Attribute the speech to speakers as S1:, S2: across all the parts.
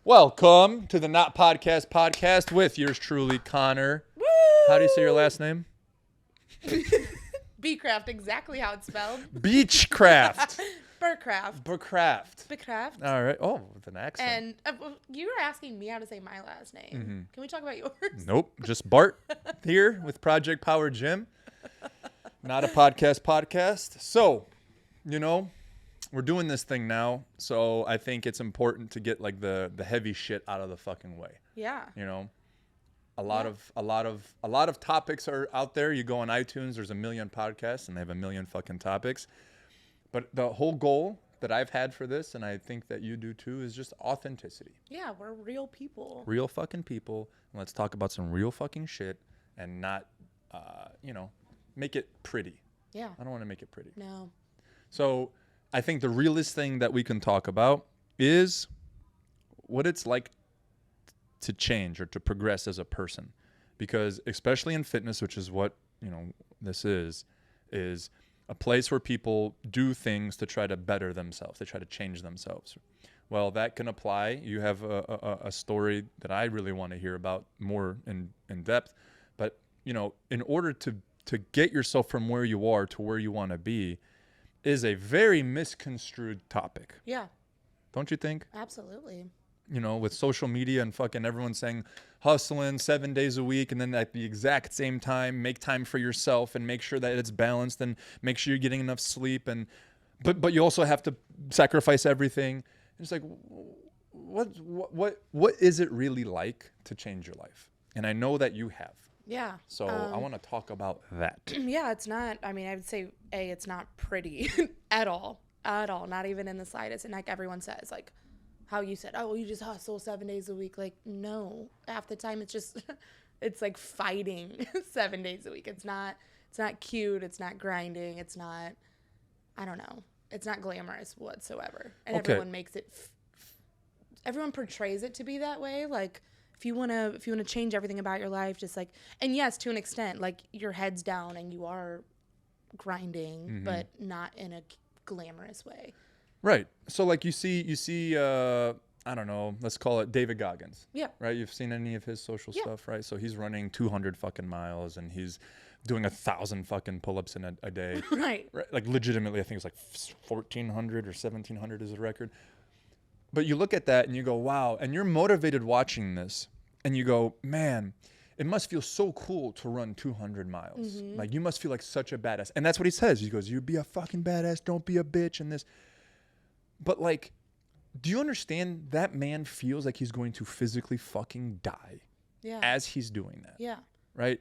S1: Welcome to the Not Podcast with yours truly, Connor.
S2: Woo!
S1: How do you say your last name?
S2: Becraft, exactly how it's spelled.
S1: Beechcraft.
S2: Becraft.
S1: Becraft.
S2: Becraft.
S1: All right. Oh, with an accent.
S2: And you were asking me how to say my last name. Can we talk about yours?
S1: Nope. Just Bart here with Project Power Gym. Not a podcast. So, we're doing this thing now. So I think it's important to get like the heavy shit out of the fucking way.
S2: Yeah.
S1: A lot of topics are out there. You go on iTunes, there's a million podcasts and they have a million fucking topics. But the whole goal that I've had for this, and I think that you do too, is just authenticity.
S2: Yeah, we're real people.
S1: Real fucking people. And let's talk about some real fucking shit and not, make it pretty.
S2: Yeah.
S1: I don't want to make it pretty.
S2: No.
S1: So I think the realest thing that we can talk about is what it's like to change or to progress as a person. Because especially in fitness, which is what, this is a place where people do things to try to better themselves. They try to change themselves. Well, that can apply. You have a story that I really want to hear about more in depth. But, in order to get yourself from where you are to where you want to be is a very misconstrued topic.
S2: Yeah.
S1: Don't you think?
S2: Absolutely.
S1: With social media and fucking everyone saying hustling 7 days a week and then at the exact same time make time for yourself and make sure that it's balanced and make sure you're getting enough sleep but you also have to sacrifice everything. And it's like what is it really like to change your life? And I know that you have.
S2: Yeah.
S1: So I want to talk about that.
S2: Yeah, it's not, I would say, it's not pretty at all, not even in the slightest. And like everyone says, like how you said, oh, well, you just hustle 7 days a week. Like, no, half the time it's just, it's like fighting 7 days a week. It's not cute. It's not grinding. It's not, I don't know. It's not glamorous whatsoever. And
S1: okay.
S2: Everyone makes it, everyone portrays it to be that way. Like, if you want to change everything about your life, just like, and yes, to an extent, like your head's down and you are grinding, but not in a glamorous way.
S1: Right. So like you see, I don't know, let's call it David Goggins.
S2: Yeah.
S1: Right. You've seen any of his social
S2: Yeah.
S1: stuff, right? So he's running 200 fucking miles and he's doing 1,000 fucking pull-ups in a day.
S2: Right.
S1: Like legitimately, I think it's like 1,400 or 1,700 is the record. But you look at that and you go, wow. And you're motivated watching this and you go, man, it must feel so cool to run 200 miles.
S2: Mm-hmm.
S1: Like you must feel like such a badass. And that's what he says. He goes, you be a fucking badass. Don't be a bitch and this. But like, do you understand that man feels like he's going to physically fucking die as he's doing that?
S2: Yeah.
S1: Right?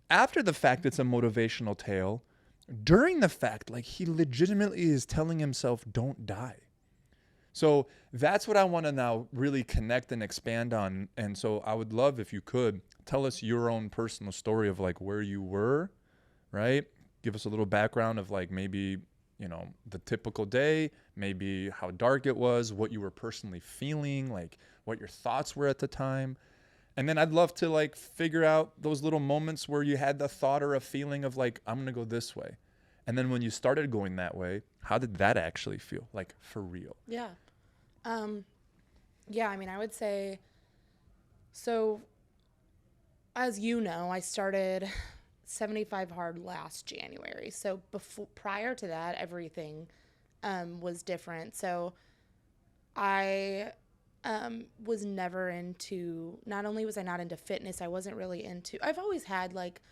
S1: After the fact, it's a motivational tale. During the fact, like he legitimately is telling himself, don't die. So that's what I want to now really connect and expand on. And so I would love if you could tell us your own personal story of like where you were, right? Give us a little background of like maybe, the typical day, maybe how dark it was, what you were personally feeling, like what your thoughts were at the time. And then I'd love to like figure out those little moments where you had the thought or a feeling of like, I'm going to go this way. And then when you started going that way, how did that actually feel? Like for real?
S2: Yeah. I would say, so as you know, I started 75 hard last January. So prior to that, everything was different. So I was never into, not only was I not into fitness, I wasn't really into, I've always had like,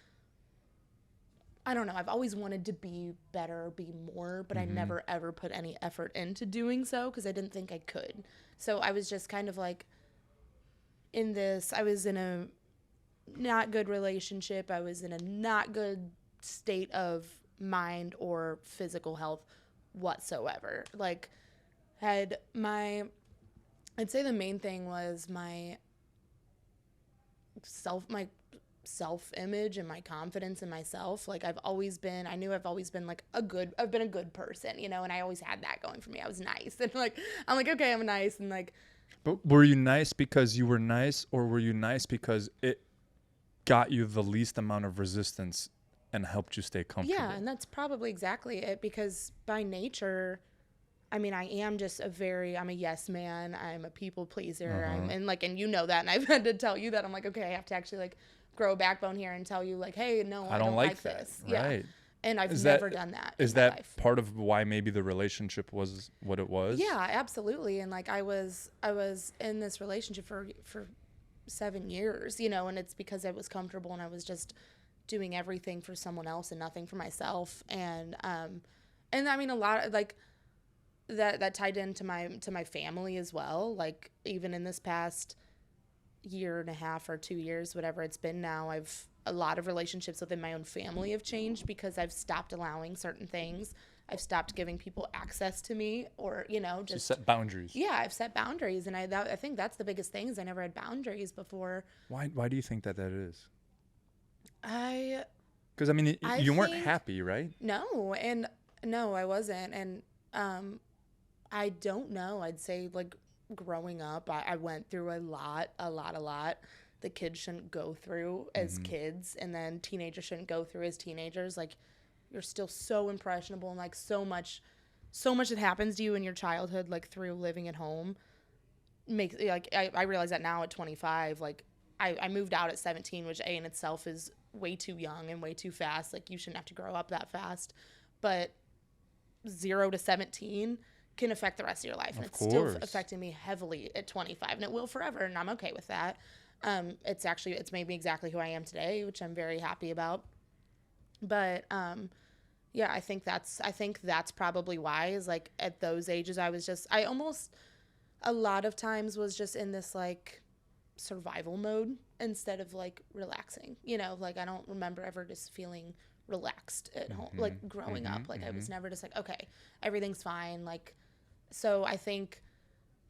S2: I don't know, I've always wanted to be better, be more, but I never ever put any effort into doing so because I didn't think I could. So I was just kind of like I was in a not good relationship. I was in a not good state of mind or physical health whatsoever. Like I'd say the main thing was my self-image and my confidence in myself. Like I've always been like I've been a good person, and I always had that going for me. I was nice. And like, I'm like, okay, I'm nice. And like,
S1: but were you nice because you were nice, or were you nice because it got you the least amount of resistance and helped you stay comfortable?
S2: Yeah. And that's probably exactly it, because by nature, I mean, I am just I'm a yes man. I'm a people pleaser. And you know that. And I've had to tell you that. I'm like, okay, I have to actually like grow a backbone here and tell you like, hey, no, I don't like
S1: that.
S2: this.
S1: Right.
S2: Yeah. And I've
S1: Is
S2: never done that in
S1: is
S2: my
S1: that
S2: life.
S1: part of why maybe the relationship was what it was?
S2: Yeah, absolutely. And like I was in this relationship for 7 years, you know, and it's because I was comfortable and I was just doing everything for someone else and nothing for myself. And I mean a lot of like that tied into my family as well. Like even in this past year and a half or 2 years, whatever it's been now, a lot of relationships within my own family have changed because I've stopped allowing certain things. I've stopped giving people access to me, or, you know, just
S1: set boundaries.
S2: Yeah, I've set boundaries, and I think that's the biggest thing is I never had boundaries before.
S1: Why do you think that is?
S2: I
S1: Because I mean,
S2: I
S1: you weren't
S2: think-
S1: happy, right?
S2: No, I wasn't, and I don't know. I'd say like growing up, I went through a lot that kids shouldn't go through as kids, and then teenagers shouldn't go through as teenagers. Like you're still so impressionable, and like so much that happens to you in your childhood, like through living at home, makes like I realize that now at 25. Like I moved out at 17, which in itself is way too young and way too fast. Like you shouldn't have to grow up that fast, but 0 to 17 can affect the rest of your life, and it's still affecting me heavily at 25, and it will forever, and I'm okay with that. It's made me exactly who I am today, which I'm very happy about. But yeah, I think that's probably why, is like at those ages I almost a lot of times was just in this like survival mode instead of like relaxing, you know, like I don't remember ever just feeling relaxed at home, like growing up, like I was never just like, okay, everything's fine. Like, so I think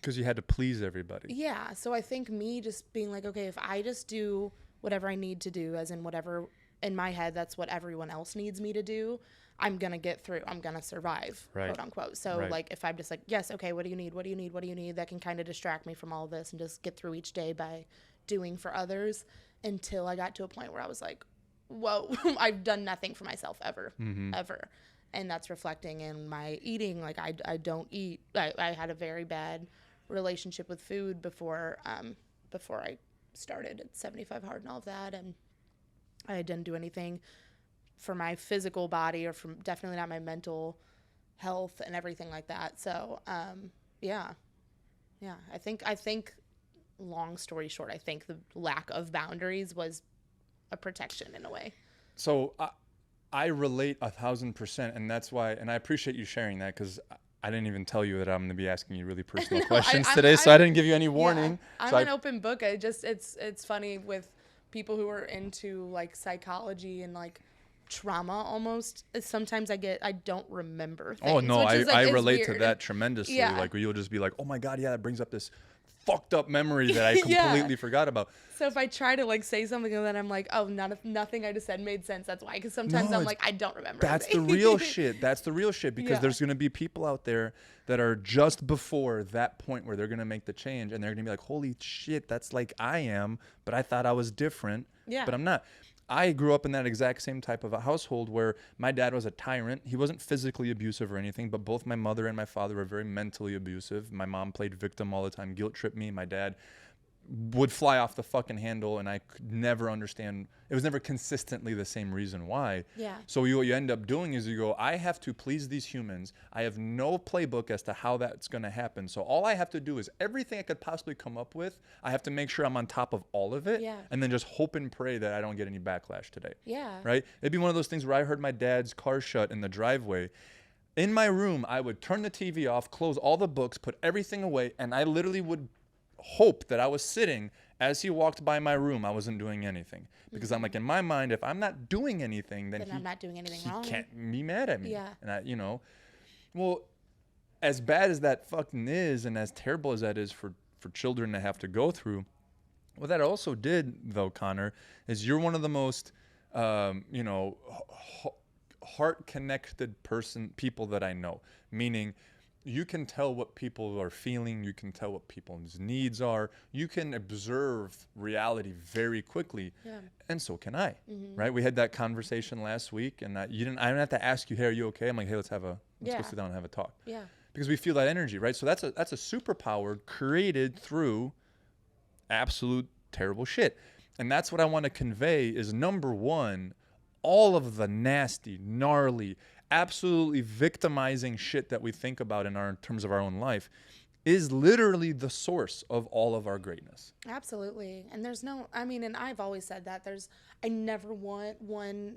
S1: because you had to please everybody.
S2: Yeah. So I think me just being like, okay, if I just do whatever I need to do, as in whatever in my head, that's what everyone else needs me to do, I'm going to get through. I'm going to survive, quote unquote. So like, if I'm just like, yes, okay, what do you need? What do you need? What do you need? That can kind of distract me from all this and just get through each day by doing for others, until I got to a point where I was like, whoa, I've done nothing for myself ever. And that's reflecting in my eating. Like I don't eat. I had a very bad relationship with food before I started at 75 hard and all of that, and I didn't do anything for my physical body, or from definitely not my mental health and everything like that. So yeah, I think long story short, I think the lack of boundaries was a protection in a way.
S1: So I relate 1,000%, and that's why, and I appreciate you sharing that, because I didn't even tell you that I'm going to be asking you really personal questions today, so I didn't give you any warning.
S2: Yeah,
S1: I'm
S2: an open book. It's funny with people who are into like psychology and like trauma almost. Sometimes I don't remember things.
S1: Oh no, I relate to that tremendously.
S2: Yeah.
S1: Like you'll just be like, oh my God, yeah, that brings up this fucked up memory that I completely forgot about.
S2: So if I try to like say something and then I'm like, oh, nothing I just said made sense. That's why. Because sometimes I'm like, I don't remember.
S1: That's the real shit. That's the real shit. Because there's going to be people out there that are just before that point where they're going to make the change, and they're going to be like, holy shit, that's like I am, but I thought I was different.
S2: Yeah.
S1: But I'm not. I grew up in that exact same type of a household where my dad was a tyrant. He wasn't physically abusive or anything, but both my mother and my father were very mentally abusive. My mom played victim all the time, guilt tripped me. My dad would fly off the fucking handle, and I could never understand. It was never consistently the same reason why.
S2: Yeah.
S1: So what you end up doing is you go, I have to please these humans. I have no playbook as to how that's going to happen. So all I have to do is everything I could possibly come up with, I have to make sure I'm on top of all of it.
S2: Yeah.
S1: And then just hope and pray that I don't get any backlash today.
S2: Yeah.
S1: Right? It'd be one of those things where I heard my dad's car shut in the driveway. In my room, I would turn the TV off, close all the books, put everything away, and I literally would hope that I was sitting as he walked by my room. I wasn't doing anything, because I'm like, in my mind, if I'm not doing anything, then
S2: I'm not doing anything wrong.
S1: He can't be mad at me.
S2: Yeah.
S1: And I, well, as bad as that fucking is, and as terrible as that is for children to have to go through, what that also did, though, Connor, is you're one of the most, heart-connected people that I know. Meaning, you can tell what people are feeling. You can tell what people's needs are. You can observe reality very quickly.
S2: Yeah.
S1: And so can I, right? We had that conversation last week, and I didn't have to ask you, hey, are you okay? I'm like, hey, let's go sit down and have a talk.
S2: Yeah.
S1: because we feel that energy, right? So that's a superpower created through absolute terrible shit. And that's what I want to convey is, number one, all of the nasty, gnarly, absolutely victimizing shit that we think about in terms of our own life is literally the source of all of our greatness.
S2: Absolutely. And there's no, I mean, and I've always said that I never want 1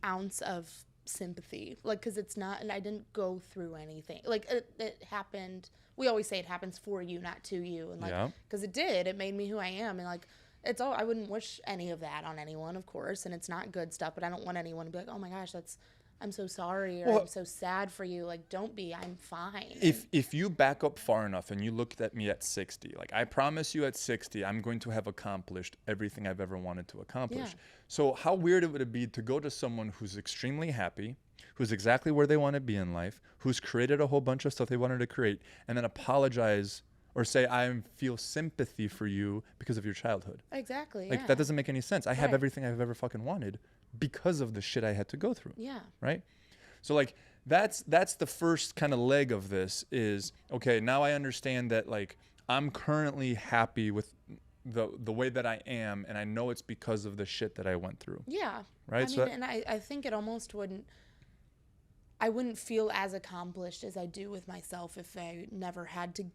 S2: ounce of sympathy. Like, cause it's not, and I didn't go through anything. Like it happened. We always say it happens for you, not to you. And like, cause it did, it made me who I am. And like, I wouldn't wish any of that on anyone, of course. And it's not good stuff, but I don't want anyone to be like, oh my gosh, I'm so sorry, or I'm so sad for you. Like, don't be, I'm fine.
S1: If you back up far enough and you looked at me at 60, like I promise you at 60, I'm going to have accomplished everything I've ever wanted to accomplish. Yeah. So how weird it would it be to go to someone who's extremely happy, who's exactly where they want to be in life, who's created a whole bunch of stuff they wanted to create, and then apologize or say, I feel sympathy for you because of your childhood.
S2: Exactly.
S1: Like, that doesn't make any sense. I have everything I've ever fucking wanted because of the shit I had to go through.
S2: Yeah.
S1: Right? So like that's the first kind of leg of this is, okay, now I understand that like I'm currently happy with the way that I am, and I know it's because of the shit that I went through.
S2: Yeah.
S1: Right?
S2: I mean, and I think it almost I wouldn't feel as accomplished as I do with myself if I never had to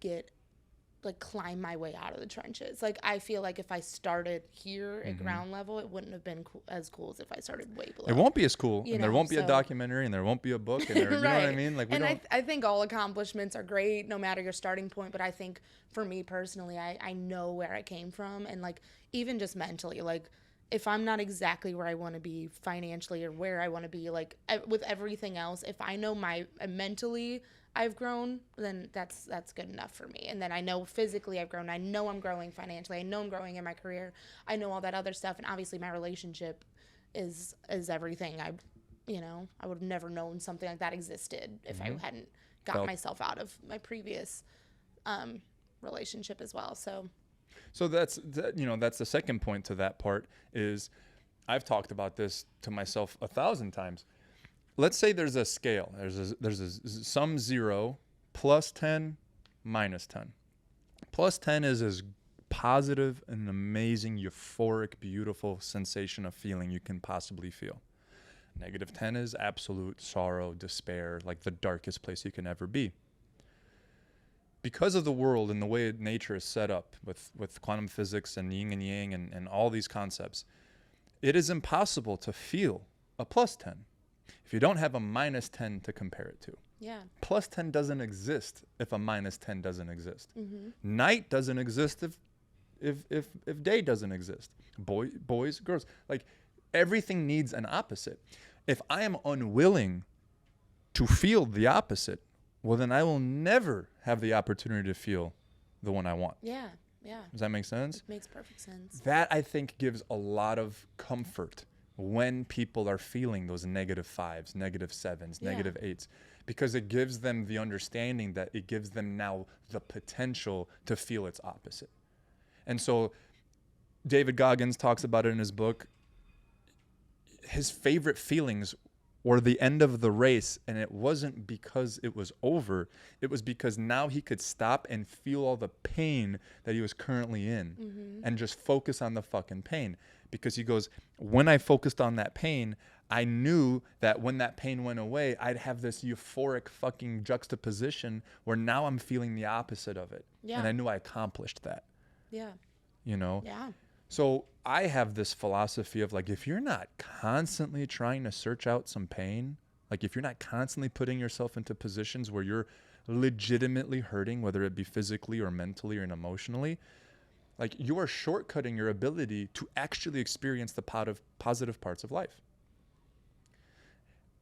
S2: climb my way out of the trenches. Like, I feel like if I started here at ground level, it wouldn't have been as cool as if I started way below.
S1: It won't be as cool, and there won't be a documentary, and there won't be a book, and there, you know what I mean? Like,
S2: I think all accomplishments are great, no matter your starting point. But I think for me personally, I know where I came from, and like even just mentally, like if I'm not exactly where I want to be financially or where I want to be, like with everything else, if I know mentally I've grown, then that's good enough for me. And then I know physically I've grown. I know I'm growing financially. I know I'm growing in my career. I know all that other stuff. And obviously my relationship is everything. I would have never known something like that existed if I hadn't got myself out of my previous relationship as well.
S1: So that's the second point to that part is, I've talked about this to myself 1,000 times. Let's say there's a scale. There's a sum 0, plus 10, minus 10. Plus 10 is as positive and amazing, euphoric, beautiful sensation of feeling you can possibly feel. Negative 10 is absolute sorrow, despair, like the darkest place you can ever be. Because of the world and the way nature is set up with quantum physics and yin and yang and all these concepts, it is impossible to feel a plus 10 if you don't have a minus 10 to compare it to.
S2: Yeah.
S1: Plus 10 doesn't exist if a minus 10 doesn't exist.
S2: Mm-hmm.
S1: Night doesn't exist if day doesn't exist. Boys, girls, like everything needs an opposite. If I am unwilling to feel the opposite, well, then I will never have the opportunity to feel the one I want.
S2: Yeah, yeah.
S1: Does that make sense?
S2: It makes perfect sense.
S1: That, I think, gives a lot of comfort when people are feeling those -5s, -7s, -8s, because it gives them the understanding that it gives them now the potential to feel its opposite. And so David Goggins talks about it in his book. His favorite feelings were the end of the race, and it wasn't because it was over. It was because now he could stop and feel all the pain that he was currently in and just focus on the fucking pain. Because he goes, when I focused on that pain, I knew that when that pain went away, I'd have this euphoric fucking juxtaposition where now I'm feeling the opposite of it. Yeah. And I knew I accomplished that.
S2: Yeah.
S1: You know?
S2: Yeah.
S1: So I have this philosophy of like, if you're not constantly trying to search out some pain, like if you're not constantly putting yourself into positions where you're legitimately hurting, whether it be physically or mentally or emotionally, like you are shortcutting your ability to actually experience the positive parts of life.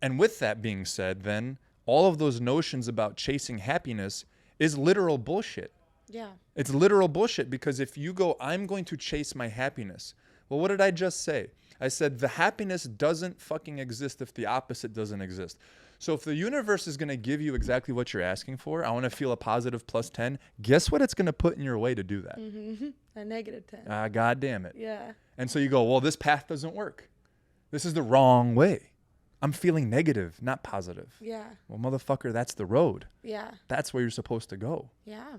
S1: And with that being said, then all of those notions about chasing happiness is literal bullshit.
S2: Yeah.
S1: It's literal bullshit, because if you go, I'm going to chase my happiness. Well, what did I just say? I said the happiness doesn't fucking exist if the opposite doesn't exist. So if the universe is going to give you exactly what you're asking for, I want to feel a positive +10, guess what it's going to put in your way to do that?
S2: Mm-hmm. A -10.
S1: Ah, God damn it.
S2: Yeah.
S1: And so you go, well, this path doesn't work. This is the wrong way. I'm feeling negative, not positive.
S2: Yeah.
S1: Well, motherfucker, that's the road.
S2: Yeah.
S1: That's where you're supposed to go,
S2: Yeah.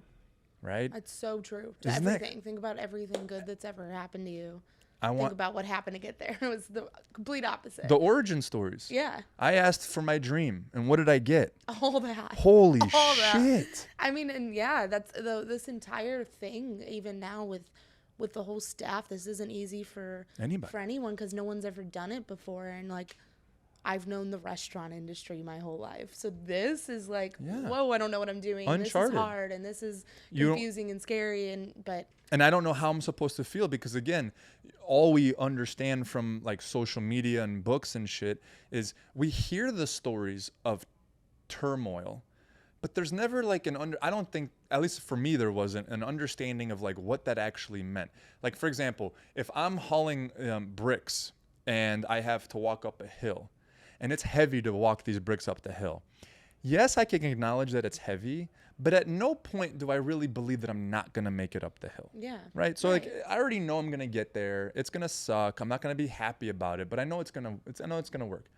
S1: right?
S2: That's so true. To
S1: Isn't that-
S2: everything. Think about everything good that's ever happened to you.
S1: I
S2: Think
S1: want
S2: about what happened to get there. It was the complete opposite.
S1: the origin stories.
S2: Yeah.
S1: I asked for my dream, and what did I get?
S2: All that.
S1: Holy
S2: All that.
S1: shit.
S2: I mean, and yeah, that's this entire thing. Even now with the whole staff, this isn't easy for
S1: Anybody.
S2: for anyone because no one's ever done it before. And like, I've known the restaurant industry my whole life, so this is like,
S1: Yeah.
S2: whoa, I don't know what I'm doing.
S1: Uncharted.
S2: This is hard, and this is
S1: You don't-
S2: confusing and scary.
S1: And I don't know how I'm supposed to feel because, again, all we understand from like social media and books and shit is we hear the stories of turmoil, but there's never like I don't think, at least for me, there wasn't an understanding of like what that actually meant. Like, for example, if I'm hauling bricks and I have to walk up a hill and it's heavy to walk these bricks up the hill. Yes, I can acknowledge that it's heavy, but at no point do I really believe that I'm not going to make it up the hill.
S2: Yeah.
S1: Right? So
S2: Right.
S1: like I already know I'm going to get there. It's going to suck. I'm not going to be happy about it, but I know I know it's going to work.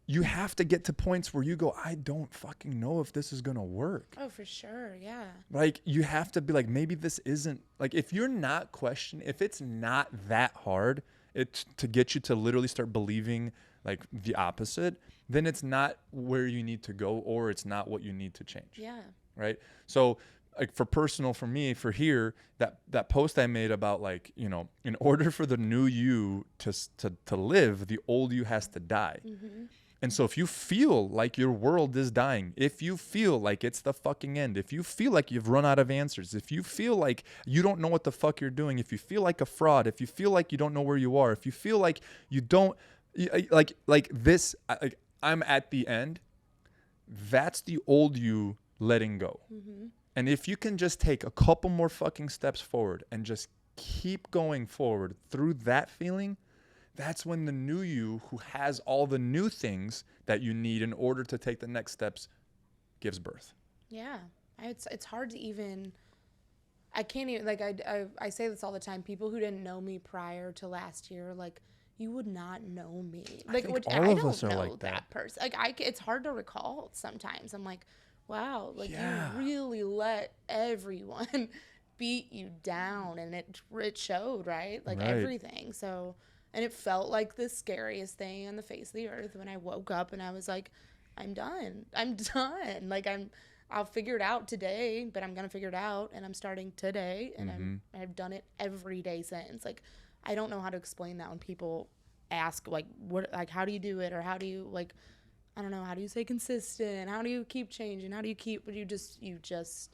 S1: You have to get to points where you go, I don't fucking know if this is going to work.
S2: Oh, for sure. Yeah.
S1: Like you have to be like, maybe this isn't like, if you're not questioning, if it's not that hard, it's to get you to literally start believing like the opposite, then it's not where you need to go, or it's not what you need to change.
S2: Yeah.
S1: Right. So like for me, for here, that post I made about like, you know, in order for the new you to live, the old you has to die.
S2: Mm-hmm.
S1: And so if you feel like your world is dying, if you feel like it's the fucking end, if you feel like you've run out of answers, if you feel like you don't know what the fuck you're doing, if you feel like a fraud, if you feel like you don't know where you are, if you feel like you don't like this, like I'm at the end, that's the old you letting go.
S2: Mm-hmm.
S1: And if you can just take a couple more fucking steps forward and just keep going forward through that feeling, that's when the new you, who has all the new things that you need in order to take the next steps, gives birth.
S2: Yeah. It's hard to even, I can't even, like, I say this all the time. People who didn't know me prior to last year, like, you would not know me. Like,
S1: think
S2: which
S1: all
S2: I
S1: of
S2: don't
S1: us are
S2: know
S1: like that.
S2: person. Like, it's hard to recall sometimes. I'm like, wow, like,
S1: Yeah.
S2: you really let everyone beat you down, and it showed, right? Like,
S1: Right.
S2: everything. So, and it felt like the scariest thing on the face of the earth when I woke up and I was like, I'm done. I'm done. Like, I'll figure it out today, but I'm going to figure it out, and I'm starting today, and I've done it every day since. Like, I don't know how to explain that when people ask, like, how do you do it? Or how do you, like, I don't know, how do you stay consistent? How do you keep changing? How do you you just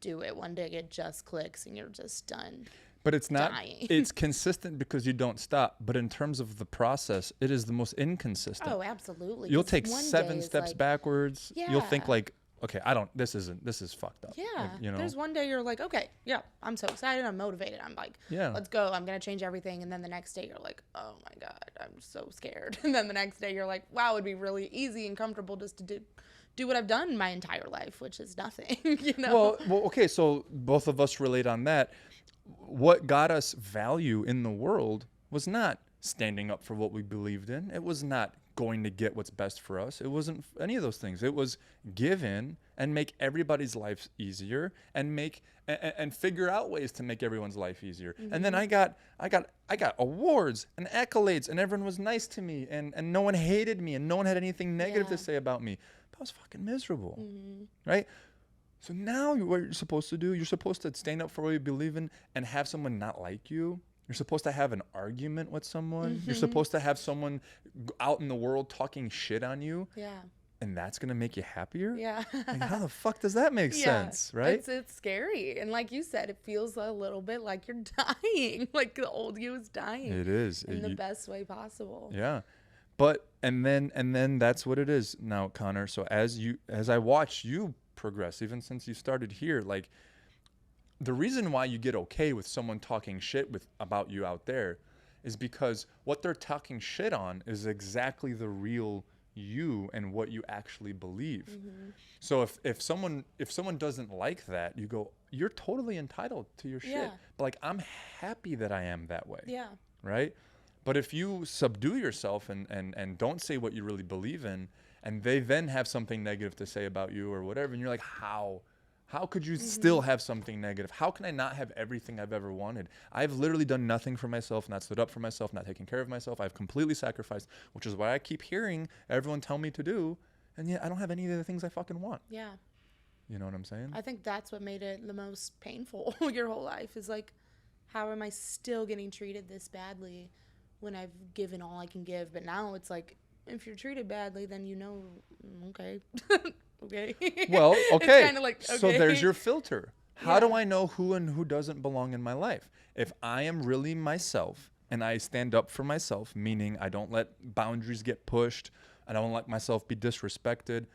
S2: do it one day, it just clicks, and you're just done.
S1: But it's not,
S2: dying.
S1: It's consistent because you don't stop. But in terms of the process, it is the most inconsistent.
S2: Oh, absolutely.
S1: You'll
S2: 'Cause
S1: take
S2: one
S1: 7
S2: day is
S1: steps
S2: like,
S1: backwards. You'll think
S2: Yeah.
S1: like, okay, this is fucked up.
S2: Yeah.
S1: Like, you know?
S2: There's one day you're like, okay, yeah, I'm so excited. I'm motivated. I'm like,
S1: Yeah.
S2: let's go. I'm going to change everything. And then the next day you're like, oh my God, I'm so scared. And then the next day you're like, wow, it'd be really easy and comfortable just to do what I've done my entire life, which is nothing, you know?
S1: Well, okay, so both of us relate on that. What got us value in the world was not standing up for what we believed in. It was not going to get what's best for us. It wasn't any of those things. It was give in and make everybody's life easier and figure out ways to make everyone's life easier. And then I got awards and accolades, and everyone was nice to me, and no one hated me, and no one had anything negative
S2: Yeah.
S1: to say about me. But I was fucking miserable, right? So now what you're supposed to do, you're supposed to stand up for what you believe in and have someone not like you. You're supposed to have an argument with someone. You're supposed to have someone out in the world talking shit on you.
S2: Yeah.
S1: And that's going to make you happier?
S2: Yeah.
S1: Like, how the fuck does that make sense, right?
S2: It's scary. And like you said, it feels a little bit like you're dying. Like the old you is dying.
S1: It is.
S2: In the best way possible.
S1: Yeah. But, and then that's what it is now, Connor. So as I watch you progress, even since you started here, like, the reason why you get okay with someone talking shit about you out there is because what they're talking shit on is exactly the real you and what you actually believe. So if someone doesn't like that, you go, you're totally entitled to your shit.
S2: Yeah.
S1: But like, I'm happy that I am that way.
S2: Yeah.
S1: Right? But if you subdue yourself and don't say what you really believe in, and they then have something negative to say about you or whatever, and you're like, how could you still have something negative? How can I not have everything I've ever wanted? I've literally done nothing for myself, not stood up for myself, not taken care of myself. I've completely sacrificed, which is why I keep hearing everyone tell me to do, and yet I don't have any of the things I fucking want.
S2: Yeah.
S1: You know what I'm saying?
S2: I think that's what made it the most painful your whole life is like, how am I still getting treated this badly when I've given all I can give? But now it's like, if you're treated badly, then okay. Okay.
S1: Well, okay.
S2: It's kind of like, okay.
S1: So there's your filter. How
S2: Yeah.
S1: do I know who and who doesn't belong in my life? If I am really myself and I stand up for myself, meaning I don't let boundaries get pushed, I don't let myself be disrespected,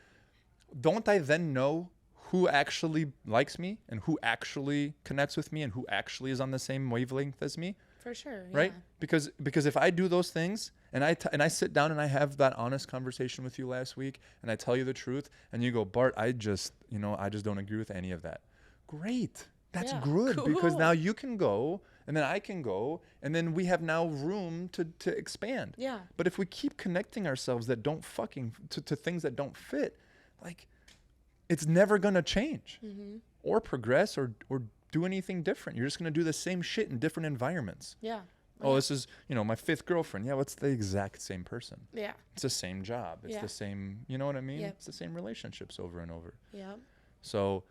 S1: don't I then know who actually likes me and who actually connects with me and who actually is on the same wavelength as me?
S2: For sure.
S1: Right?
S2: Yeah.
S1: Because if I do those things and I sit down and I have that honest conversation with you last week and I tell you the truth and you go, Bart, I just don't agree with any of that. Great. That's
S2: Yeah.
S1: good
S2: Cool.
S1: because now you can go and then I can go and then we have now room to expand.
S2: Yeah.
S1: But if we keep connecting ourselves that don't to things that don't fit, like it's never going to change or progress or do anything different. You're just going to do the same shit in different environments.
S2: Yeah.
S1: Oh, this is, my fifth girlfriend. Yeah, it's the exact same person.
S2: Yeah.
S1: It's the same job. It's the same, you know what I mean?
S2: Yep.
S1: It's the same relationships over and over.
S2: Yeah.
S1: So,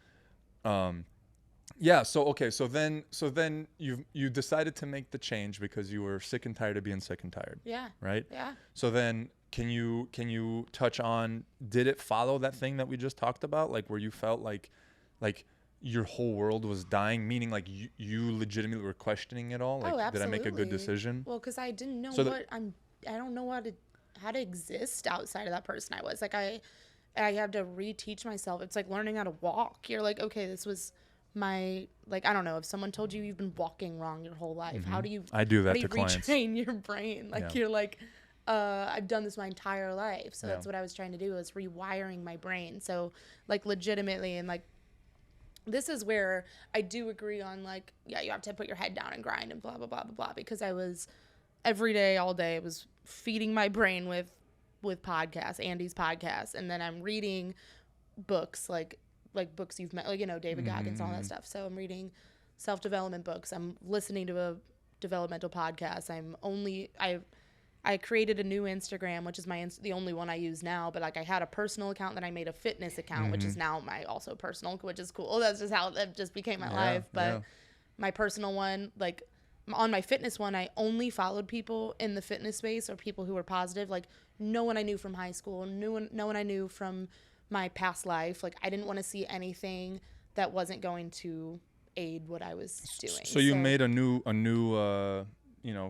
S1: yeah. So, okay. So then you decided to make the change because you were sick and tired of being sick and tired.
S2: Yeah.
S1: Right?
S2: Yeah.
S1: So then can you touch on, did it follow that thing that we just talked about? Like where you felt like your whole world was dying, meaning like you legitimately were questioning it all? Like,
S2: absolutely.
S1: did I make a good decision?
S2: Well, because I didn't know I don't know how to exist outside of that person I was. Like I had to reteach myself. It's like learning how to walk. You're like, okay, this was my, like, I don't know, if someone told you you've been walking wrong your whole life, how do you
S1: I do that to clients.
S2: retrain your brain? Like you're like, I've done this my entire life. So that's what I was trying to do, was rewiring my brain. So like legitimately, and like, this is where I do agree on, like, yeah, you have to put your head down and grind and blah, blah, blah, blah, blah. Because I was every day, all day, I was feeding my brain with podcasts, Andy's podcast. And then I'm reading books, like books you've met, like, David Goggins, all that stuff. So I'm reading self-development books. I'm listening to a developmental podcast. I created a new Instagram, which is the only one I use now. But like I had a personal account, then I made a fitness account, which is now my also personal, which is cool. That's just how it just became my life. But my personal one, like on my fitness one, I only followed people in the fitness space or people who were positive. Like no one I knew from high school, no one I knew from my past life. Like I didn't want to see anything that wasn't going to aid what I was doing.
S1: So you made a new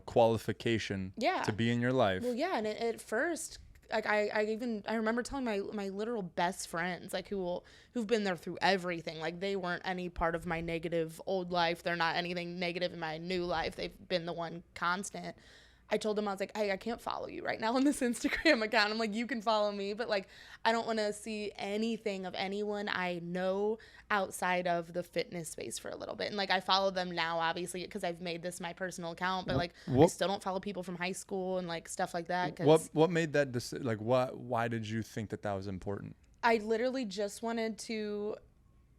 S1: qualification to be in your life.
S2: Well, yeah, and at first, like I remember telling my literal best friends, like who've been there through everything, like they weren't any part of my negative old life. They're not anything negative in my new life. They've been the one constant. I told them, I was like, hey, I can't follow you right now on this Instagram account. I'm like, you can follow me, but like, I don't want to see anything of anyone I know outside of the fitness space for a little bit. And like, I follow them now, obviously, because I've made this my personal account, but like, I still don't follow people from high school and like stuff like that.
S1: What made that decision? Like, why did you think that was important?
S2: I literally just wanted to,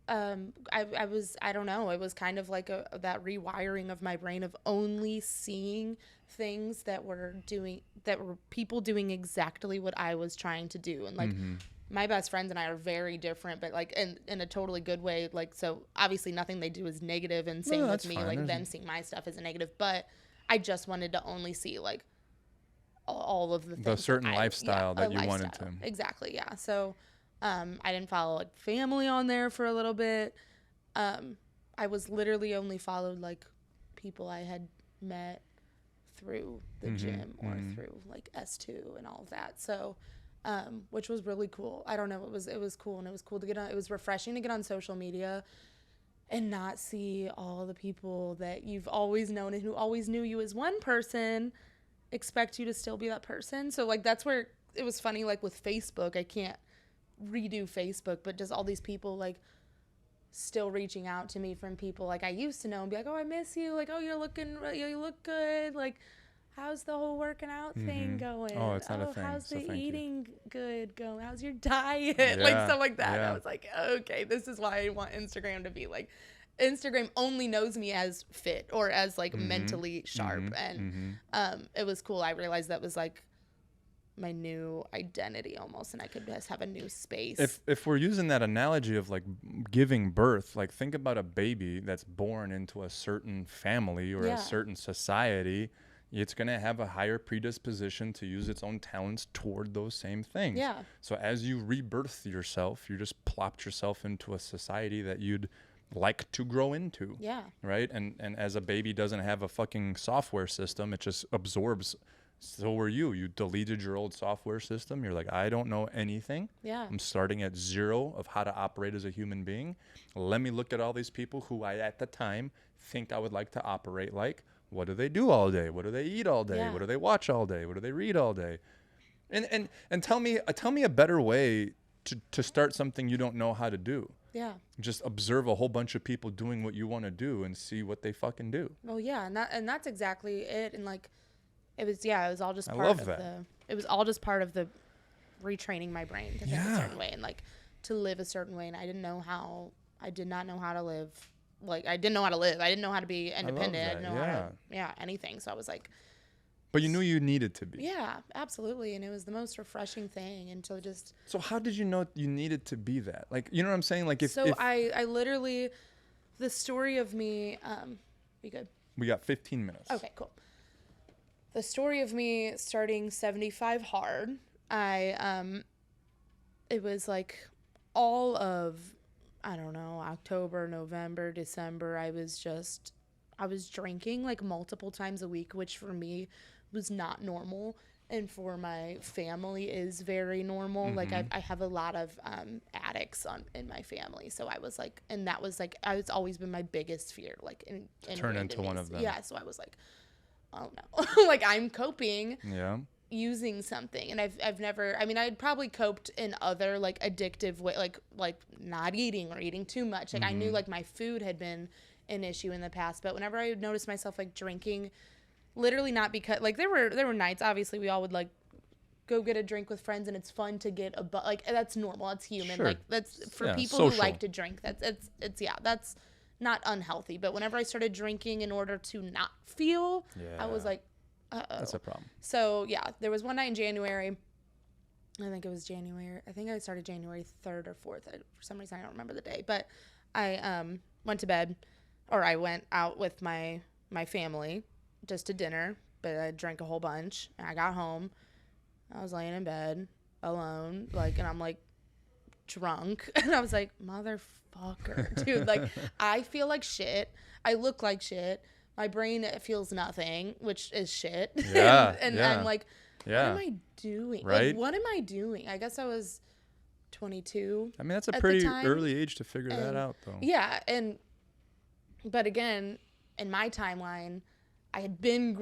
S2: I don't know. It was kind of like that rewiring of my brain of only seeing things that were people doing exactly what I was trying to do. And like my best friends and I are very different, but like in a totally good way. Like, so obviously nothing they do is negative, and same with me, like them seeing my stuff as a negative, but I just wanted to only see like all of the things,
S1: the certain lifestyle that you wanted to.
S2: Exactly. Yeah. So, I didn't follow like family on there for a little bit. I was literally only followed like people I had met through the gym or through like S2 and all of that. So, which was really cool. I don't know. It was cool, and it was cool to get on. It was refreshing to get on social media and not see all the people that you've always known and who always knew you as one person expect you to still be that person. So like, that's where it was funny. Like with Facebook, I can't redo Facebook, but just all these people like still reaching out to me from people like I used to know and be like, oh, I miss you, like, oh, you look good, like how's the whole working out thing going?
S1: Oh, it's not a thing.
S2: How's
S1: So
S2: the
S1: thank you.
S2: eating good going? How's your diet? Like
S1: Yeah,
S2: stuff like that.
S1: yeah.
S2: I was like, okay, this is why I want Instagram to be like, Instagram only knows me as fit or as like mentally sharp. And it was cool. I realized that was like my new identity almost, and I could just have a new space.
S1: If we're using that analogy of like giving birth, like think about a baby that's born into a certain family or
S2: Yeah.
S1: a certain society, it's going to have a higher predisposition to use its own talents toward those same things.
S2: Yeah.
S1: So as you rebirth yourself, you just plopped yourself into a society that you'd like to grow into.
S2: Yeah.
S1: Right? And as a baby doesn't have a fucking software system, it just absorbs. So were you. You deleted your old software system. You're like, I don't know anything.
S2: Yeah.
S1: I'm starting at zero of how to operate as a human being. Let me look at all these people who I, at the time, think I would like to operate like. What do they do all day? What do they eat all day?
S2: Yeah.
S1: What do they watch all day? What do they read all day? And tell me a better way to start something you don't know how to do.
S2: Yeah.
S1: Just observe a whole bunch of people doing what you want to do and see what they fucking do.
S2: Well, yeah, and that's exactly it. And like, it was all just
S1: I
S2: part
S1: love
S2: of
S1: that.
S2: it was all just part of the retraining my brain to think a
S1: Yeah.
S2: certain way and like to live a certain way. And I did not know how to live. Like, I didn't know how to live. I didn't know how to be independent. I
S1: that,
S2: didn't know how to, anything. So I was like,
S1: But you knew you needed to be.
S2: yeah, absolutely. And it was the most refreshing thing. And so just,
S1: So how did you know you needed to be that? Like, you know what I'm saying? Like if
S2: I literally, the story of me, be good.
S1: we got 15 minutes.
S2: Okay, cool. The story of me starting 75 hard, it was like all of, I don't know, October, November, December, I was drinking like multiple times a week, which for me was not normal. And for my family is very normal. Like I have a lot of addicts in my family. So I was like, and that was like, it's always been my biggest fear, like
S1: Turn into one of them.
S2: Yeah. So I was like, oh no, like I'm coping
S1: Yeah.
S2: using something. And I've never, I mean, I'd probably coped in other like addictive way, like not eating or eating too much. Like I knew like my food had been an issue in the past, but whenever I would notice myself like drinking, literally not because like there were nights, obviously we all would like go get a drink with friends and it's fun to get like that's normal, that's human.
S1: Sure.
S2: Like that's for people
S1: social.
S2: who like to drink, it's that's not unhealthy. But whenever I started drinking in order to not feel, I was like, uh-oh.
S1: That's a problem.
S2: So yeah, there was one night in January, I think it was January, I think I started January 3rd or 4th. For some reason I don't remember the day, but I went to bed, or I went out with my family just to dinner, but I drank a whole bunch, and I got home, I was laying in bed alone, like, and I'm like drunk, and I was like, motherfucker, dude, like I feel like shit, I look like shit, my brain feels nothing, which is shit.
S1: Yeah,
S2: and
S1: yeah.
S2: I'm like,
S1: Yeah.
S2: what am I doing?
S1: Right?
S2: Like, what am I doing? I guess I was 22.
S1: I mean, that's a
S2: at the
S1: pretty
S2: time.
S1: early age to figure that
S2: And-
S1: out, though.
S2: Yeah, but again, in my timeline, I've been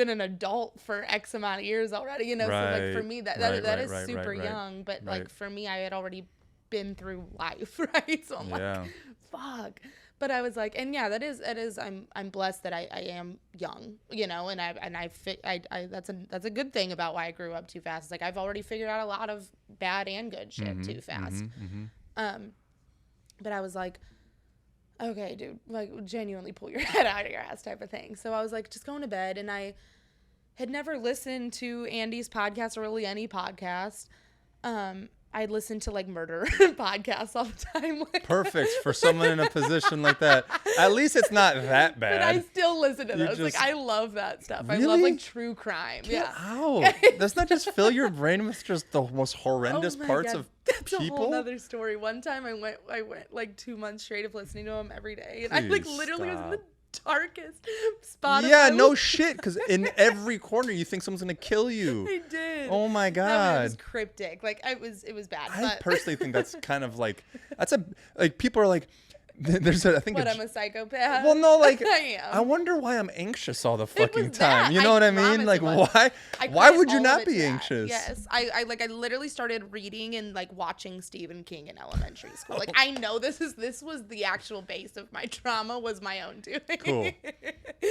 S2: an adult for X amount of years already, you know. So like for
S1: Right,
S2: me, that
S1: right,
S2: is
S1: right,
S2: super
S1: right.
S2: young. But
S1: Right.
S2: like for me, I had already been through life, right? So I'm
S1: Yeah.
S2: like, fuck. But I was like, and yeah, that is. I'm blessed that I am young, you know, and that's a good thing about why I grew up too fast. It's like I've already figured out a lot of bad and good shit too fast. But I was like, okay, dude, like genuinely pull your head out of your ass type of thing. So I was like, just going to bed. And I had never listened to Andy's podcast or really any podcast. I'd listen to like murder podcasts all the time.
S1: Perfect for someone in a position like that. At least it's not that
S2: But I
S1: bad.
S2: still listen to those. Like
S1: just-
S2: I love that stuff. I
S1: Really?
S2: love like true crime.
S1: Get
S2: Yeah.
S1: out. Doesn't that just fill your brain with just the most horrendous
S2: Oh my
S1: parts
S2: God.
S1: of
S2: That's a whole
S1: people?
S2: other story. One time I went like 2 months straight of listening to him every day. And I like
S1: Please
S2: literally was in the
S1: stop.
S2: darkest spot of
S1: Yeah,
S2: my
S1: no
S2: life.
S1: shit. Because in every corner you think someone's gonna kill you.
S2: I did.
S1: Oh my
S2: I mean, it was
S1: God.
S2: cryptic. Like it was bad.
S1: I
S2: But
S1: personally think that's kind of like people are like I think
S2: but
S1: a
S2: I'm a psychopath.
S1: well, no, like
S2: I am.
S1: I wonder why I'm anxious all the fucking
S2: was
S1: time.
S2: that.
S1: You know
S2: I
S1: what I mean?
S2: promise
S1: Like
S2: it was.
S1: why?
S2: I
S1: Why
S2: credit
S1: would you
S2: all
S1: not
S2: of it
S1: be
S2: to that.
S1: anxious?
S2: Yes, I literally started reading and like watching Stephen King in elementary school. Like I know this was the actual base of my trauma was my own doing.
S1: Cool.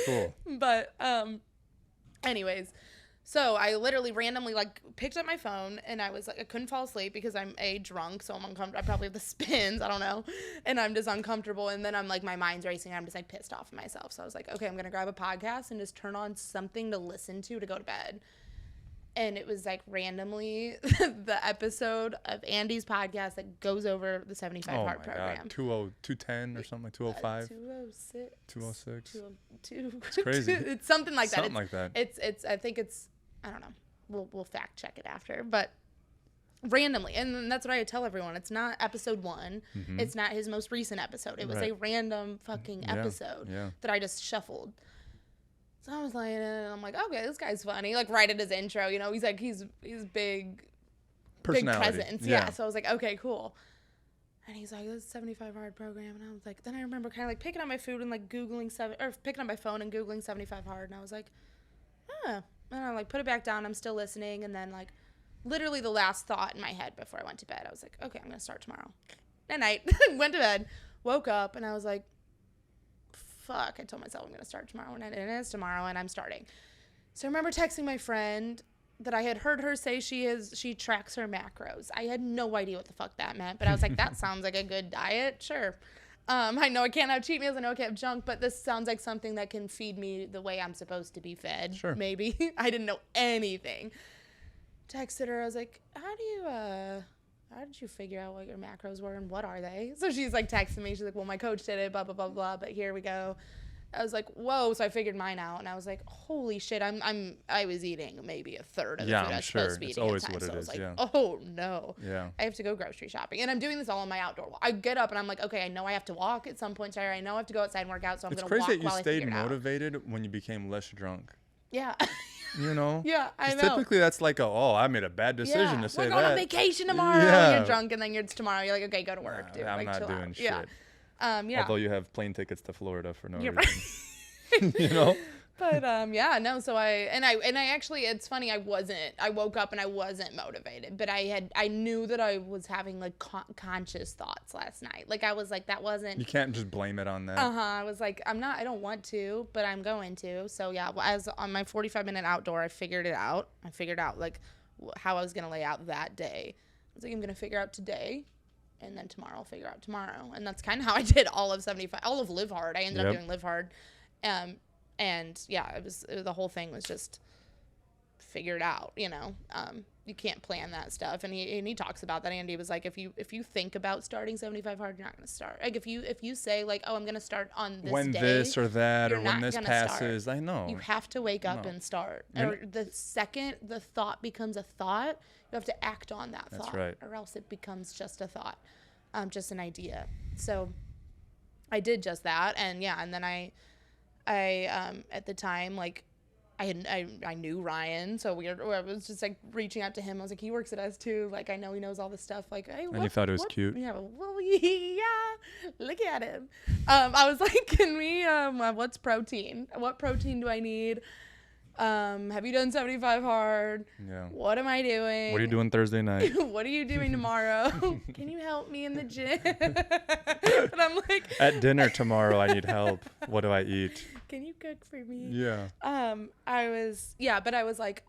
S1: Cool.
S2: But Anyways, so I literally randomly like picked up my phone and I was like, I couldn't fall asleep because I'm drunk, so I'm uncomfortable. I probably have the spins, I don't know, and I'm just uncomfortable. And then I'm like, my mind's racing. I'm just like pissed off at myself. So I was like, okay, I'm gonna grab a podcast and just turn on something to listen to go to bed. And it was like randomly the episode of Andy's podcast that goes over the 75
S1: Oh
S2: Hard
S1: my
S2: program.
S1: God. 210 or something like 205.
S2: 206.
S1: 206.
S2: 202.
S1: It's crazy.
S2: It's something like that.
S1: Something like that.
S2: It's I think it's, I don't know. We'll fact check it after, but randomly, and that's what I tell everyone. It's not episode 1.
S1: Mm-hmm.
S2: It's not his most recent episode. It was a random fucking episode that I just shuffled. So I was laying in and I'm like, okay, this guy's funny. Like right at his intro, you know, he's like, he's big presence. Yeah. So I was like, okay, cool. And he's like, this is 75 hard program. And I was like, then I remember kind of like picking up my food and like picking up my phone and Googling 75 hard. And I was like, and I like put it back down. I'm still listening. And then like literally the last thought in my head before I went to bed, I was like, okay, I'm going to start tomorrow. At night, went to bed, woke up, and I was like, fuck, I told myself I'm going to start tomorrow, and it is tomorrow, and I'm starting. So I remember texting my friend that I had heard her say she tracks her macros. I had no idea what the fuck that meant, but I was like, that sounds like a good diet. Sure. I know I can't have cheat meals. I know I can't have junk, but this sounds like something that can feed me the way I'm supposed to be fed.
S1: Sure.
S2: Maybe. I didn't know anything. Texted her. I was like, how did you figure out what your macros were and what are they? So she's like texting me. She's like, well, my coach did it, blah, blah, blah, blah, but here we go. I was like, whoa. So I figured mine out and I was like, holy shit. I was eating maybe a third of the food I was supposed to be eating at the time.
S1: What
S2: so
S1: it
S2: I was
S1: is,
S2: like,
S1: yeah.
S2: oh no.
S1: Yeah.
S2: I have to go grocery shopping. And I'm doing this all on my outdoor walk. I get up and I'm like, okay, I know I have to walk at some point. I know I have to go outside and work out. So I'm going to walk while I figure it out.
S1: It's crazy that you stayed motivated when you became less drunk.
S2: Yeah.
S1: You know?
S2: Yeah, I know.
S1: Typically, that's like, I made a bad decision to say that.
S2: We're going on vacation tomorrow.
S1: Yeah.
S2: You're drunk, and then it's tomorrow. You're like, okay, go to work, dude.
S1: I'm
S2: like,
S1: not doing
S2: out.
S1: shit.
S2: Yeah. Yeah.
S1: Although you have plane tickets to Florida for no
S2: You're
S1: reason.
S2: right.
S1: You know?
S2: But yeah, no. So I actually, it's funny. I woke up and I wasn't motivated, but I knew that I was having like conscious thoughts last night. Like I was like, that wasn't.
S1: You can't just blame it on that.
S2: I was like, I don't want to, but I'm going to. So yeah, as on my 45-minute outdoor, I figured it out. I figured out like how I was gonna lay out that day. I was like, I'm gonna figure out today. And then tomorrow I'll figure out tomorrow. And that's kind of how I did all of 75, all of Live Hard. I ended up doing Live Hard. And yeah, the whole thing was just figured out, you know. You can't plan that stuff. And he talks about that. Andy was like, if you think about starting 75 hard, you're not going to start. Like if you say like, oh, I'm going to start on this
S1: when
S2: day,
S1: this or that, or when this passes,
S2: start.
S1: I know.
S2: You have to wake up and start. Or the second the thought becomes a thought, you have to act on that thought.
S1: That's right.
S2: Or else it becomes just a thought, just an idea. So I did just that. And yeah, and then I at the time, like, I knew Ryan, so I was just like reaching out to him. I was like, he works at S2, like I know he knows all this stuff. Like, hey,
S1: and you thought it was cute.
S2: Yeah, well, yeah, look at him. I was like, can we? What's protein? What protein do I need? Have you done 75 hard?
S1: Yeah.
S2: What am I doing?
S1: What are you doing Thursday night?
S2: What are you doing tomorrow? Can you help me in the gym? And I'm like,
S1: at dinner tomorrow, I need help. What do I eat?
S2: Can you cook for me?
S1: Yeah.
S2: But I was like,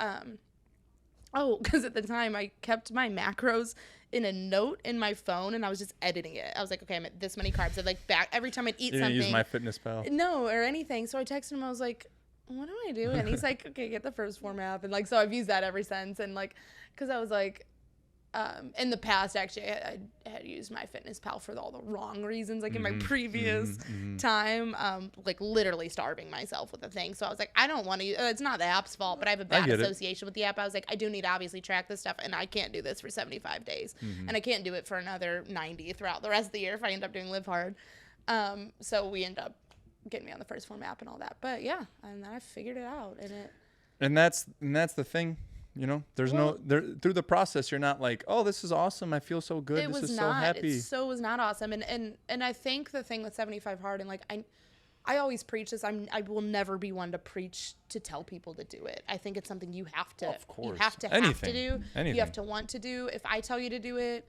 S2: because at the time I kept my macros in a note in my phone and I was just editing it. I was like, okay, I'm at this many carbs. I'd like back every time I'd eat something.
S1: You didn't use MyFitnessPal?
S2: No, or anything. So I texted him. I was like, what do I do? And he's like, okay, get the first form app. And like, so I've used that ever since. And like, cause I was like, in the past, actually, I had used MyFitnessPal for all the wrong reasons. Like in my previous time, like literally starving myself with the thing. So I was like, I don't want to. It's not the app's fault, but I have a bad association with the app. I was like, I do need to obviously track this stuff, and I can't do this for 75 days, and I can't do it for another 90 throughout the rest of the year if I end up doing Live Hard. So we end up getting me on the first form app and all that. But yeah, and then I figured it out,
S1: and that's the thing. You know, there's through the process, you're not like, oh, this is awesome. I feel so good. This is so happy.
S2: It was not awesome. And I think the thing with 75 hard, and like, I always preach this. I will never be one to preach to tell people to do it. I think it's something you have to,
S1: of course.
S2: You have to do.
S1: Anything.
S2: You have to want to do. If I tell you to do it,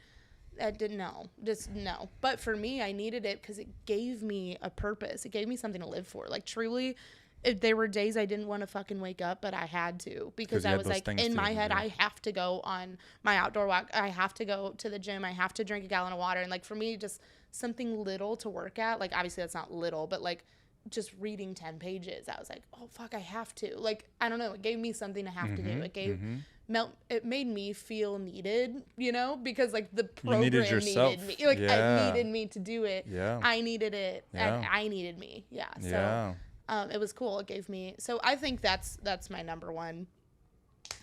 S2: just no. But for me, I needed it because it gave me a purpose. It gave me something to live for. Like truly, there were days I didn't want to fucking wake up, but I had to, because I was like, in my head, I have to go on my outdoor walk. I have to go to the gym. I have to drink a gallon of water. And like, for me, just something little to work at, like, obviously that's not little, but like just reading 10 pages, I was like, oh fuck, I have to. Like, I don't know. It gave me something to have to do. It gave, it made me feel needed, you know, because like the program needed me. Like, I needed me to do it.
S1: Yeah.
S2: I needed it. And I needed me. Yeah. So it was cool. It gave me, so I think that's my number one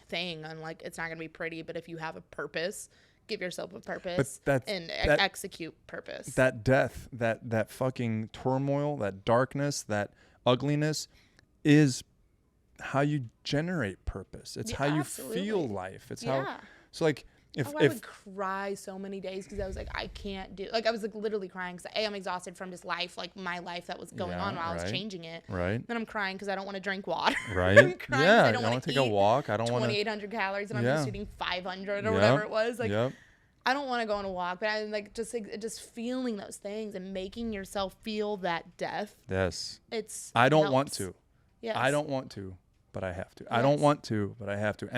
S2: thing on, like, it's not going to be pretty, but if you have a purpose, give yourself a purpose and execute purpose.
S1: That death, that fucking turmoil, that darkness, that ugliness is how you generate purpose. It's how you feel life. It's how, so like,
S2: I would cry so many days because I was like, I can't do, like, I was like literally crying because I'm exhausted from just life, like my life that was going on while I was changing it.
S1: Right.
S2: Then I'm crying because I don't want to drink water.
S1: Right.
S2: I'm crying because I don't want to
S1: take a walk. I don't want
S2: 2,800 calories and I'm just eating 500 or whatever it was. Like, I don't want to go on a walk, but I'm like, just feeling those things and making yourself feel that death.
S1: Yes.
S2: I
S1: don't want to.
S2: Yes.
S1: I don't want to, but I have to. Yes. I don't want to, but I have to.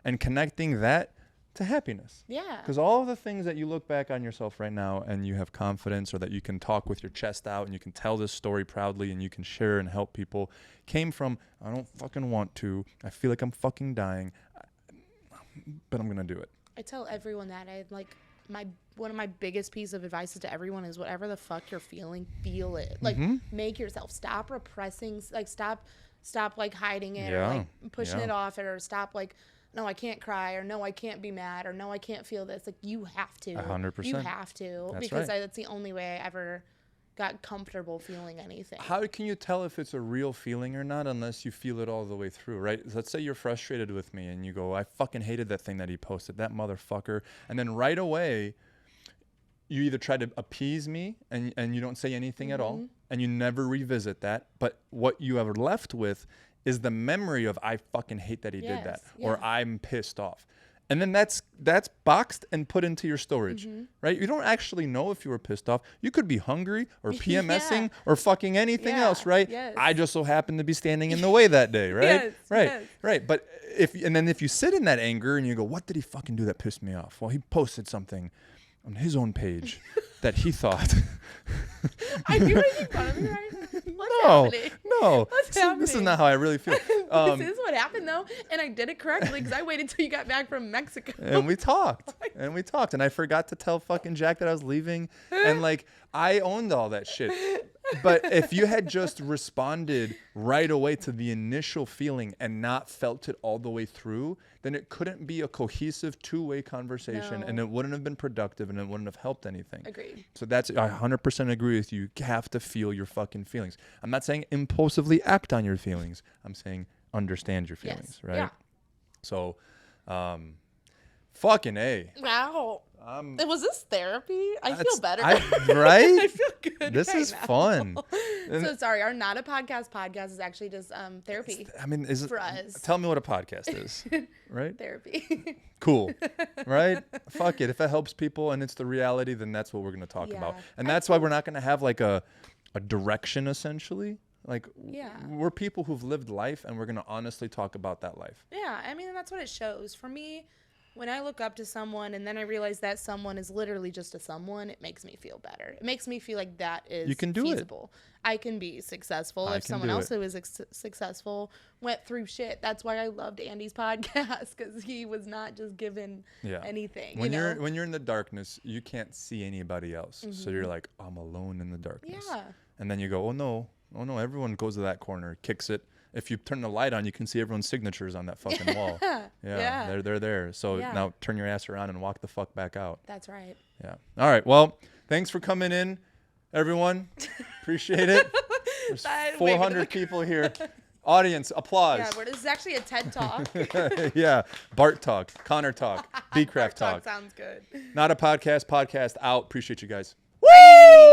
S1: And connecting that to happiness.
S2: Yeah.
S1: Because all of the things that you look back on yourself right now and you have confidence, or that you can talk with your chest out and you can tell this story proudly and you can share and help people, came from, I don't fucking want to. I feel like I'm fucking dying, but I'm going to do it. I
S2: tell everyone that. I like one of my biggest piece of advice to everyone is, whatever the fuck you're feeling, feel it. Like, make yourself, stop repressing, like stop like hiding it or like pushing it off, or stop like, no, I can't cry, or no, I can't be mad, or no, I can't feel this. Like, you have to.
S1: 100%.
S2: You have to. Because that's the only way I ever got comfortable feeling anything.
S1: How can you tell if it's a real feeling or not unless you feel it all the way through, right? Let's say you're frustrated with me and you go, I fucking hated that thing that he posted, that motherfucker. And then right away, you either try to appease me and you don't say anything at all, and you never revisit that. But what you are left with is the memory of, I fucking hate that he did that, or I'm pissed off. And then that's boxed and put into your storage, right? You don't actually know if you were pissed off. You could be hungry or PMSing or fucking anything else, right?
S2: Yes.
S1: I just so happened to be standing in the way that day, right? Right. But if you sit in that anger and you go, what did he fucking do that pissed me off? Well, he posted something on his own page that he thought.
S2: Are you making fun of me right now? What's happening?
S1: This is not how I really feel.
S2: This is what happened, though, and I did it correctly because I waited till you got back from Mexico.
S1: And we talked, and I forgot to tell fucking Jack that I was leaving, and like, I owned all that shit. But if you had just responded right away to the initial feeling and not felt it all the way through, then it couldn't be a cohesive two-way conversation, and it wouldn't have been productive, and it wouldn't have helped anything.
S2: Agreed.
S1: So I 100% agree with you. You have to feel your fucking feelings. I'm not saying impulsively act on your feelings. I'm saying understand your feelings, right? Yeah. So, fucking A.
S2: Wow. Was this therapy? I feel better.
S1: Right?
S2: I feel good.
S1: This is fun.
S2: So sorry, our Not a Podcast is actually just therapy.
S1: Is it for us? Tell me what a podcast is, right?
S2: Therapy.
S1: Cool, right? Fuck it. If it helps people and it's the reality, then that's what we're going to talk about. And that's why we're not going to have like a direction, essentially. Like, we're people who've lived life, and we're going to honestly talk about that life.
S2: Yeah, that's what it shows. For me, when I look up to someone and then I realize that someone is literally just a someone, it makes me feel better. It makes me feel like that is feasible. I can be successful if someone else who is successful went through shit. That's why I loved Andy's podcast, because he was not just given anything.
S1: When you're in the darkness, you can't see anybody else. So you're like, I'm alone in the darkness. Yeah. And then you go, oh no, everyone goes to that corner, kicks it. If you turn the light on, you can see everyone's signatures on that fucking wall. Yeah. They're there. So now turn your ass around and walk the fuck back out.
S2: That's right.
S1: Yeah. All right. Well, thanks for coming in, everyone. Appreciate it. There's 400 people here. Audience, applause.
S2: Yeah, this is actually a TED Talk.
S1: Yeah. Bart Talk, Connor Talk, Becraft Talk.
S2: Sounds good.
S1: Not a podcast out. Appreciate you guys. Woo!